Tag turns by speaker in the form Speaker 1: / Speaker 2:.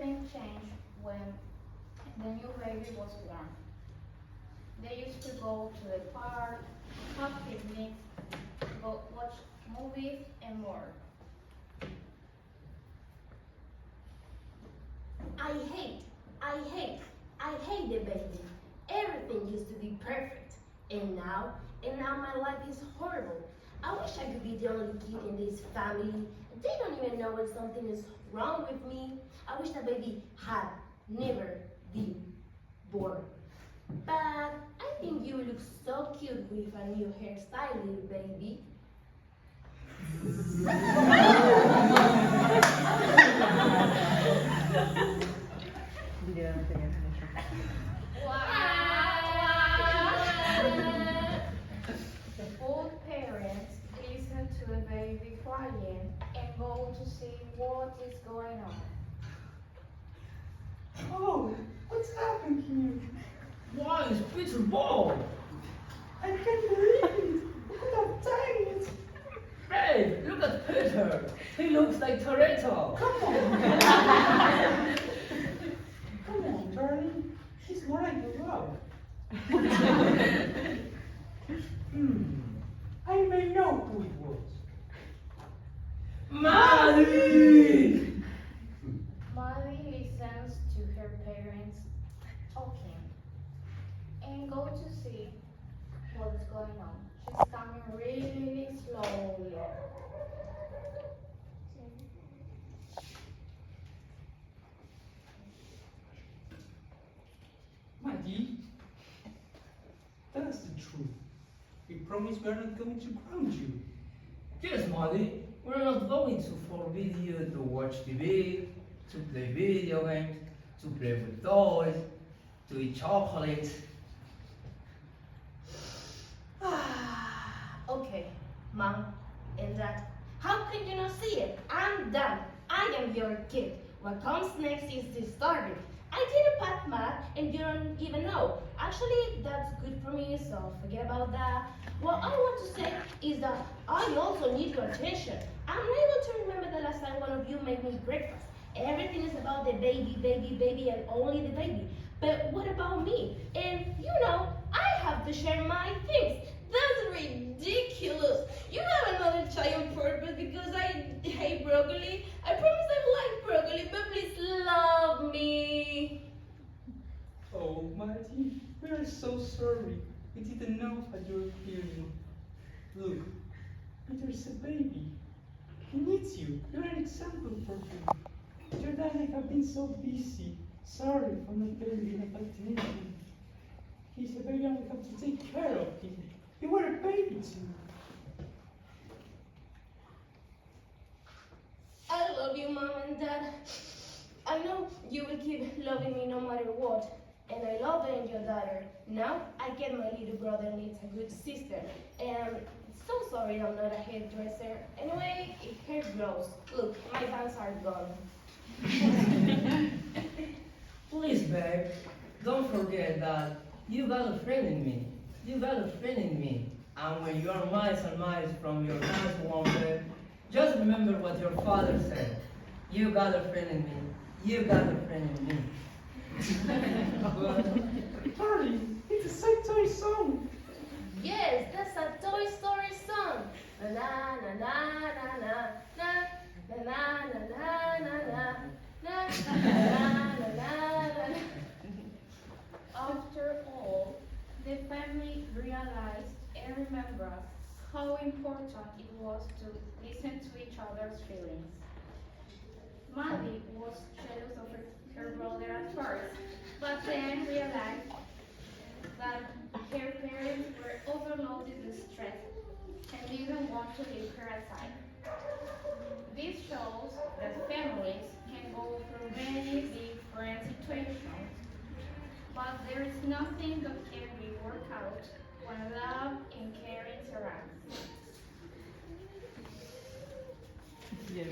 Speaker 1: everything changed when the new baby was born. They used to go to the park, have picnics, go watch movies, and more.
Speaker 2: I hate, I hate, I hate the baby. Everything used to be perfect. And now my life is horrible. I wish I could be the only kid in this family. They don't even know when something is wrong with me. I wish the baby had never been born. But I think you look so cute with a new hairstyle, little baby.
Speaker 1: Both parents listen to the baby crying and go to see what is going on.
Speaker 3: Oh, what's happened here?
Speaker 4: Why is Peter bald?
Speaker 3: I can't believe it. Look how tiny it is.
Speaker 4: Hey, look at Peter. He looks like Toretto.
Speaker 3: Come on. Come on, darling. He's more like a rock. I may know who it was.
Speaker 4: Molly!
Speaker 1: Molly listens to her parents talking and go to see what is going on. She's coming really slowly.
Speaker 3: Maddie, tell us the truth. We promise we are not going to ground you.
Speaker 4: Yes, Molly. We're not going to forbid you to watch TV, to play video games, to play with toys, to eat chocolate.
Speaker 2: Okay, Mom and Dad, how can you not see it? I'm done. I am your kid. What comes next is disturbing. I did a path math and you don't even know. Actually, that's good for me, so forget about that. What I want to say is that I also need your attention. I'm unable to remember the last time one of you made me breakfast. Everything is about the baby, baby, baby, and only the baby. But what about me? And I have to share my things. That's ridiculous. You have another child on purpose because I hate broccoli. I promise I like broccoli, but please love me.
Speaker 3: Oh, Maddie, we are so sorry. We didn't know how you were feeling. Look, Peter's a baby. He needs you. You're an example for him. Your dad and I have been so busy. Sorry for not paying enough attention. He's a baby and we have to take care of him. You were a baby too.
Speaker 2: I love you, Mom and Dad. I know you will keep loving me no matter what. And I love being your daughter. Now I get my little brother needs a good sister. And so sorry I'm not a hairdresser. Anyway, if hair grows, look, my bangs are gone.
Speaker 4: Please, babe, don't forget that you got a friend in me. You got a friend in me. And when you are miles and miles from your nice warm bed, just remember what your father said. You got a friend in me. You got a friend in me.
Speaker 3: Darling, it's a sad toy song.
Speaker 2: Yes, that's a Toy Story song. Na na na na na na na na na na na na na na na na na.
Speaker 1: After all, the family realized and remembered how important it was to listen to each other's feelings. Molly was jealous of her brother at first, but then realized that her parents were overloaded with stress and didn't want to leave her aside. This shows that families can go through many different situations, but there is nothing that can be worked out when love and caring surround.
Speaker 3: Yeah.